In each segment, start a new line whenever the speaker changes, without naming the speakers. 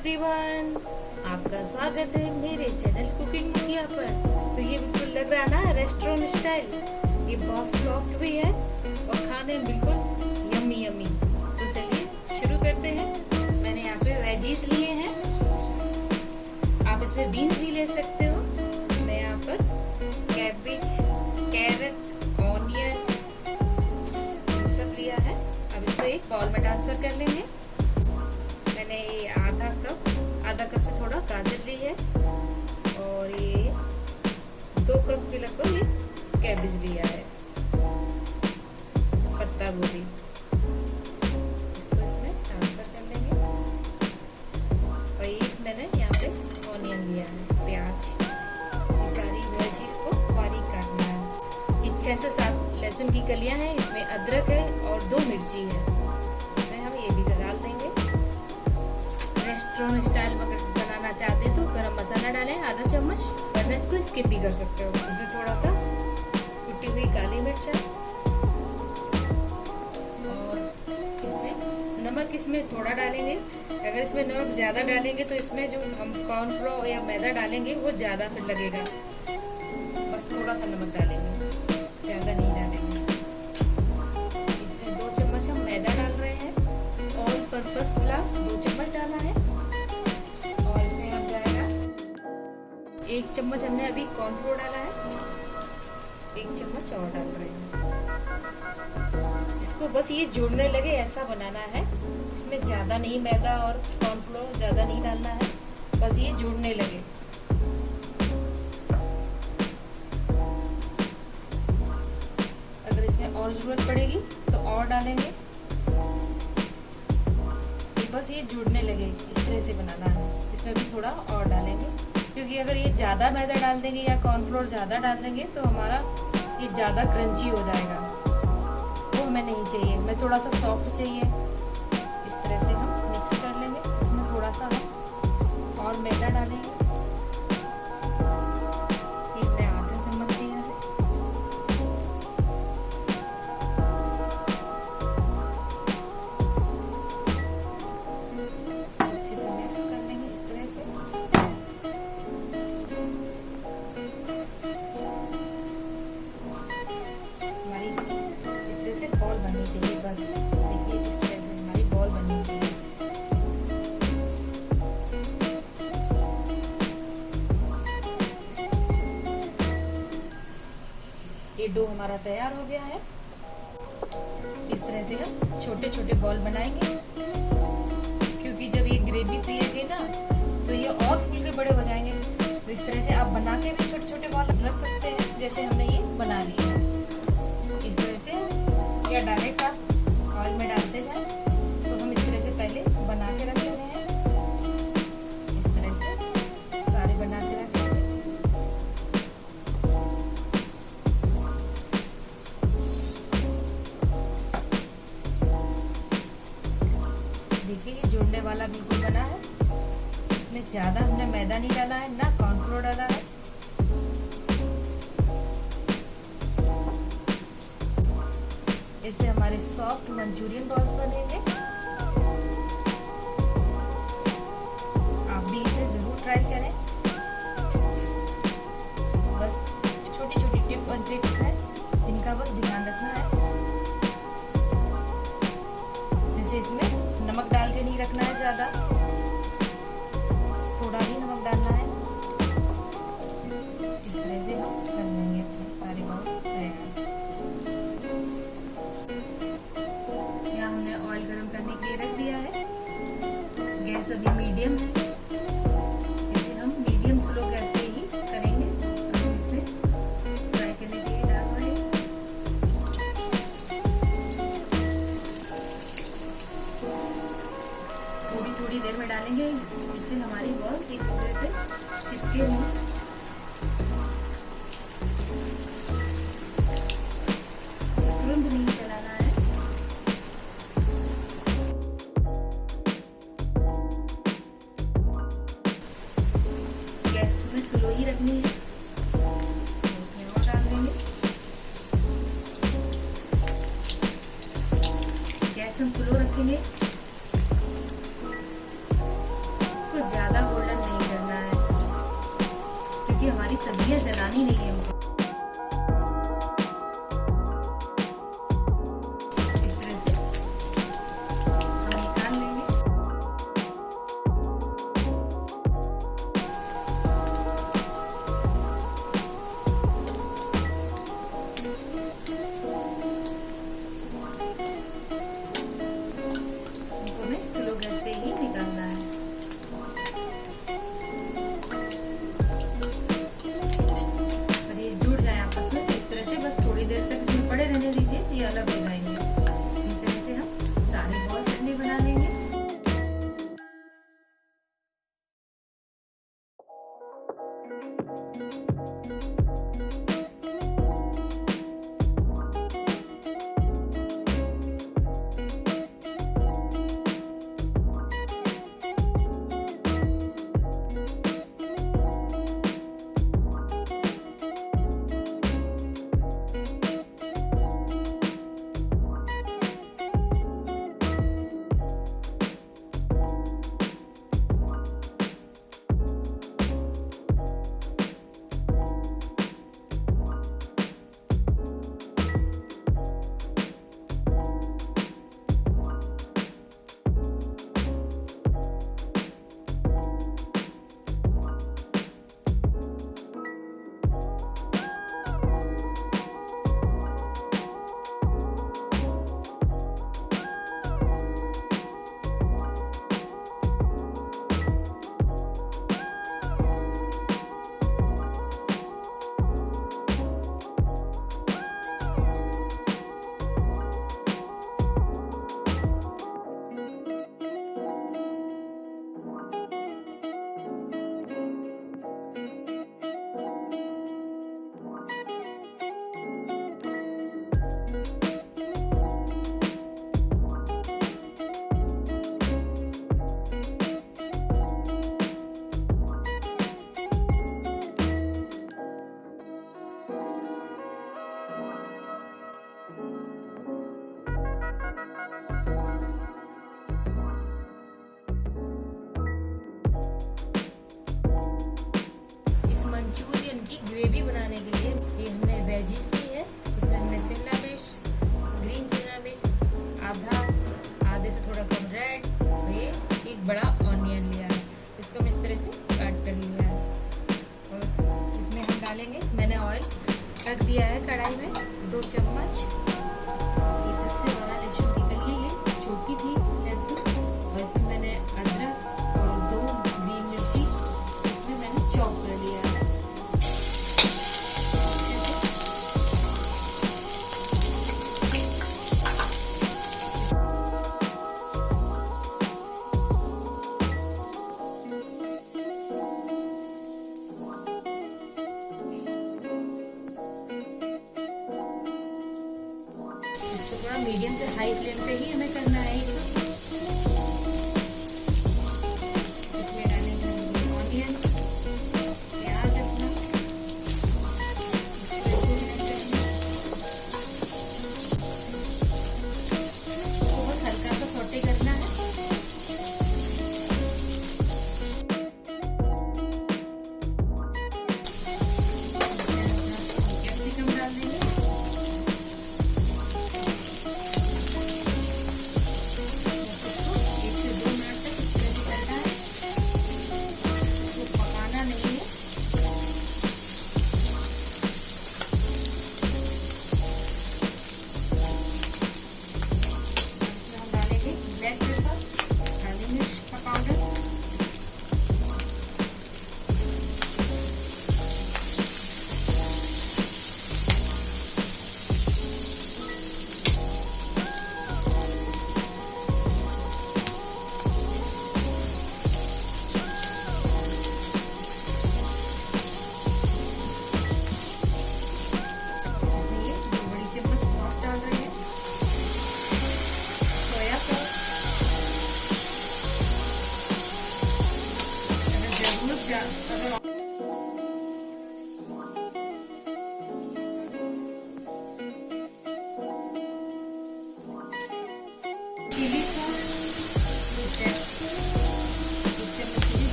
Everyone, आपका स्वागत है मेरे चैनल कुकिंग मुखिया पर। तो ये बिल्कुल लग रहा है ना रेस्टोरेंट स्टाइल। ये बहुत सॉफ्ट भी है और खाने में बिल्कुल यम्मी यम्मी। तो चलिए शुरू करते हैं। मैंने यहाँ पे वेजीज लिए हैं, आप इसमें बीन्स भी ले सकते हो। मैं यहाँ पर कैबेज, कैरेट, ऑनियन सब लिया है। अब इसको एक बाउल में ट्रांसफर कर लेंगे। मैंने ये आधा कप से थोड़ा गाजर ली है और ये 2 कप के लगभग ये कैबेज लिया है, पत्ता गोभी। इसको इसमें ट्रांसफर कर लेंगे। और एक मैंने यहाँ पे ऑनियन लिया है, प्याज। ये सारी वेजीज को बारीक काटना है। ये 6 से 7 लहसुन की कलियां हैं, इसमें अदरक है और 2 मिर्ची है। इसमें हम ये भी डाल देंगे। रेस्टोरेंट स्टाइल बनाना चाहते हैं तो गरम मसाला डालें आधा चम्मच, वरना इसको स्किप भी कर सकते हो। इसमें थोड़ा सा कुटी हुई काली मिर्च है और इसमें नमक इसमें थोड़ा डालेंगे। अगर इसमें नमक ज्यादा डालेंगे तो इसमें जो हम कॉर्नफ्लोर या मैदा डालेंगे वो ज्यादा फिर लगेगा। बस थोड़ा सा नमक डालेंगे, ज्यादा नहीं डालेंगे। इसमें 2 चम्मच हम मैदा डाल रहे हैं। ऑल पर्पस फ्लावर 2 चम्मच डाला है और इसमें अब जाएगा 1 चम्मच हमने अभी कॉर्नफ्लोर डाला है, 1 चम्मच और डाल रहे हैं। इसको बस ये जुड़ने लगे ऐसा बनाना है। इसमें ज्यादा नहीं मैदा और कॉर्नफ्लोर ज्यादा नहीं डालना है, बस ये जुड़ने लगे। अगर इसमें और जरूरत पड़ेगी तो और डालेंगे। बस ये जुड़ने लगे इस तरह से बनाना है। इसमें भी थोड़ा और डालेंगे, क्योंकि अगर ये ज्यादा मैदा डाल देंगे या कॉर्नफ्लोर ज्यादा डाल देंगे तो हमारा ये ज्यादा क्रंची हो जाएगा, वो हमें नहीं चाहिए। हमें थोड़ा सा सॉफ्ट चाहिए। इस तरह से हम मिक्स कर लेंगे। इसमें थोड़ा सा हम और मैदा डालेंगे। ये मैं आधा चम्मच दिया है। अच्छे से मिक्स कर लेंगे इस तरह से। हमारी इस तरह से बॉल बननी चाहिए। बस देखिए इस तरह से हमारी बॉल बननी चाहिए। ये डो हमारा तैयार हो गया है। इस तरह से हम छोटे छोटे बॉल बनाएंगे, क्योंकि जब ये ग्रेवी पिएंगे ना तो ये और फूल के बड़े हो जाएंगे। तो इस तरह से आप बना के भी छोटे छोटे बॉल रख सकते हैं, जैसे हमने ये बना लिए हैं। इस तरह से या डायरेक्ट आप ऑयल में डालते जाए। तो हम इस तरह से पहले बना के रख लेते हैं। इस तरह से सारे बना के रख लेते हैं। देखिए ये जोड़ने वाला बिल्कुल बना है। इसमें ज्यादा हमने मैदा नहीं डाला है, ना कॉर्नफ्लोर डाला है। इससे हमारे सॉफ्ट मंचूरियन बॉल्स बनेंगे। आप भी इसे जरूर ट्राई करें। बस छोटी छोटी टिप और ट्रिक्स है जिनका बस ध्यान रखना है। जैसे इसमें नमक डाल के नहीं रखना है ज्यादा, थोड़ा ही नमक डालना है। इस तरह से हम कर लेंगे सारे बॉल्स तैयार। यहाँ हमने ऑयल गरम करने के लिए रख दिया है। गैस अभी मीडियम है, इसे हम मीडियम स्लो गैस पे ही करेंगे। हम इसमें फ्राई करने के लिए डाल रहे हैं। थोड़ी देर में डालेंगे, इससे हमारी बॉल्स एक दूसरे से चिपके हों। तुरंत नहीं चलाना है। गैस में स्लो ही रखनी है। इसमें और डाल देंगे। गैस हम स्लो रखेंगे। सब्जियां जलानी नहीं है हमको। इस तरह से हम निकाल लेंगे। इनको हमें स्लो गैस पे ही निकालना है। थोड़ी देर तक इसमें पड़े रहने दीजिए, ये अलग हो जाएंगे। इस तरह से हम सारी बहुत चटनी बना लेंगे। मंचूरियन की ग्रेवी बनाने के लिए ये हमने वेजीज ली है। इसमें हमने शिमला मिर्च, ग्रीन शिमला मिर्च, आधे से थोड़ा कम रेड, और ये एक बड़ा ऑनियन लिया है। इसको हम इस तरह से काट कर लिया है और इसमें हम डालेंगे। मैंने ऑयल रख दिया है कढ़ाई में 2 चम्मच। ये 10 से 12 लहसुन की कली है, छोटी थी लहसुन, और इसमें मैंने अदरक और 2 ग्रीन मिर्ची इसमें मैंने चॉप कर लिया है। इसको थोड़ा मीडियम से हाई फ्लेम पे ही हमें करना है। इसमें डालेंगे ऑनियन, प्याज अपना, इसको बस हल्का सा सौटे करना है। कैप्सिकम डाल देंगे,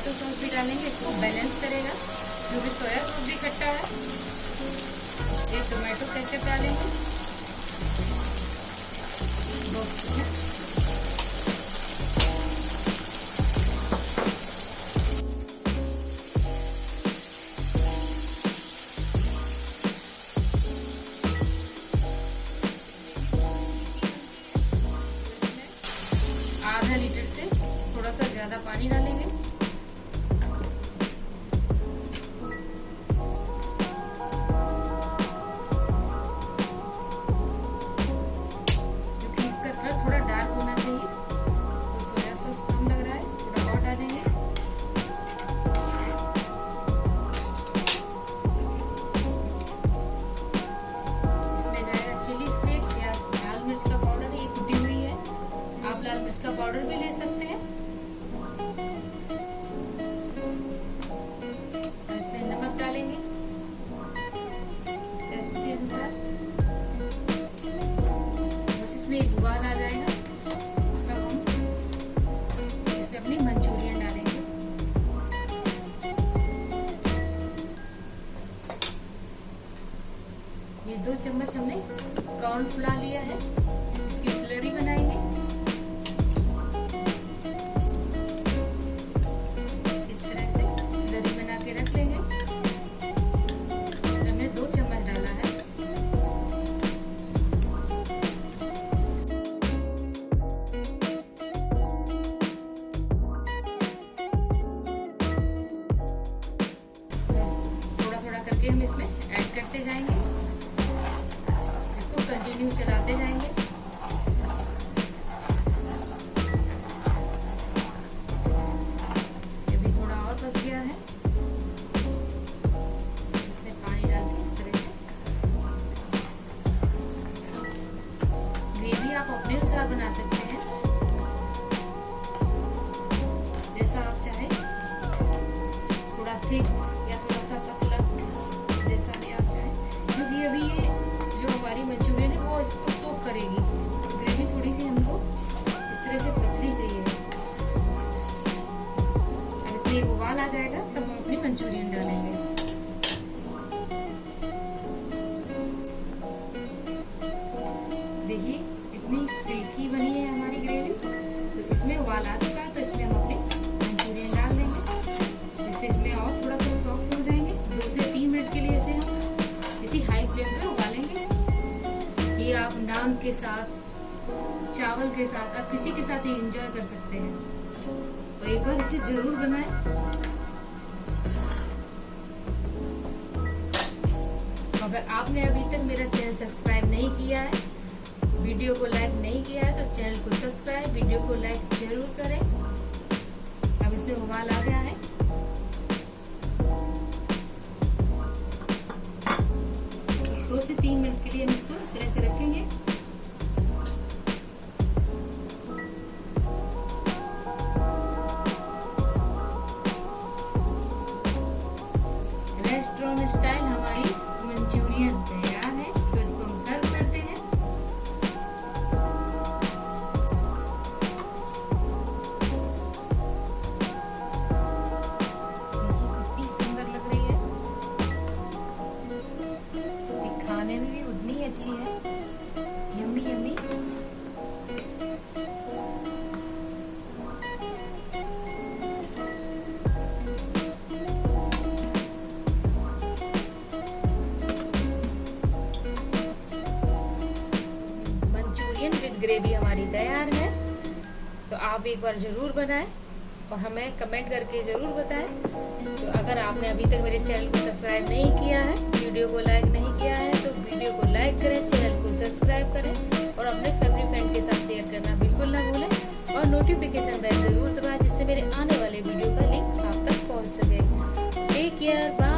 टोमेटो सॉस भी डालेंगे, इसको बैलेंस करेगा क्योंकि सोया सॉस भी खट्टा है। एक टोमेटो केचप डालेंगे, आधा लीटर से थोड़ा सा ज्यादा पानी डालेंगे। क्योंकि इसका कलर थोड़ा डार्क होना चाहिए, तो सोया सॉस कम लग रहा है, थोड़ा और डालेंगे। इसमें जाएगा चिली फ्लेक्स या लाल मिर्च का पाउडर, ये कुटी हुई है, आप लाल मिर्च का पाउडर भी ले सकते हैं। और इसमें नमक डालेंगे टेस्ट के अनुसार। बस इसमें एक उबाल आ जाएगा तब हम इसमें अपनी मंचूरियन डालेंगे। ये 2 चम्मच हमने कॉर्नफ्लोर लिया है, इसकी स्लरी बनाएंगे। हम इसमें ऐड करते जाएंगे, इसको कंटिन्यू चलाते जाएंगे। ये भी थोड़ा और बच गया है, इसमें पानी डाल के इस तरह से। ग्रेवी आप अपने अनुसार बना सकते हैं, जैसा आप चाहें, थोड़ा थिक या थोड़ा सा पतला, जैसा भी आप चाहें। क्योंकि अभी ये जो हमारी मंचूरियन है वो इसको सोक करेगी, ग्रेवी थोड़ी सी हमको इस तरह से पतली चाहिए। अब इसमें एक उबाल आ जाएगा तब हम अपनी मंचूरियन डालेंगे। देखिए इतनी सिल्की बनी है हमारी ग्रेवी। तो इसमें उबाल आ चुका है, तो इसमें हम अपने मंचूरियन डाल देंगे, जिससे इसमें और थोड़ा सा सॉफ्ट हो जाएंगे। 2 से 3 मिनट के लिए इसे हम इसी हाई फ्लेम पे उबालेंगे। ये आप नान के साथ, चावल के साथ, आप किसी के साथ ही एंजॉय कर सकते हैं। तो एक बार इसे जरूर बनाएं। अगर आपने अभी तक मेरा चैनल सब्सक्राइब नहीं किया है, वीडियो को लाइक नहीं किया है, तो चैनल को सब्सक्राइब, वीडियो को लाइक जरूर करें। अब इसमें उबाल आ गया है, 2 से 3 मिनट के लिए हम इसको इस तरह से रखेंगे। रेस्टोरेंट स्टाइल हमारी मंचूरियन तैयार है, तो इसको हम सर्व करते हैं। कितनी सुंदर लग रही है, खाने में भी उतनी ही अच्छी है, yummy yummy. Manchurian with gravy हमारी तैयार है, तो आप एक बार जरूर बनाएं और हमें कमेंट करके जरूर बताएं। तो अगर आपने अभी तक मेरे चैनल को सब्सक्राइब नहीं किया है, वीडियो को लाइक नहीं किया है, तो वीडियो को लाइक करें, चैनल को सब्सक्राइब करें और अपने फैमिली फ्रेंड के साथ शेयर करना बिल्कुल ना भूलें। और नोटिफिकेशन बेल जरूर दबाएं, जिससे मेरे आने वाले वीडियो का लिंक आप तक पहुंच सके। Take care, bye.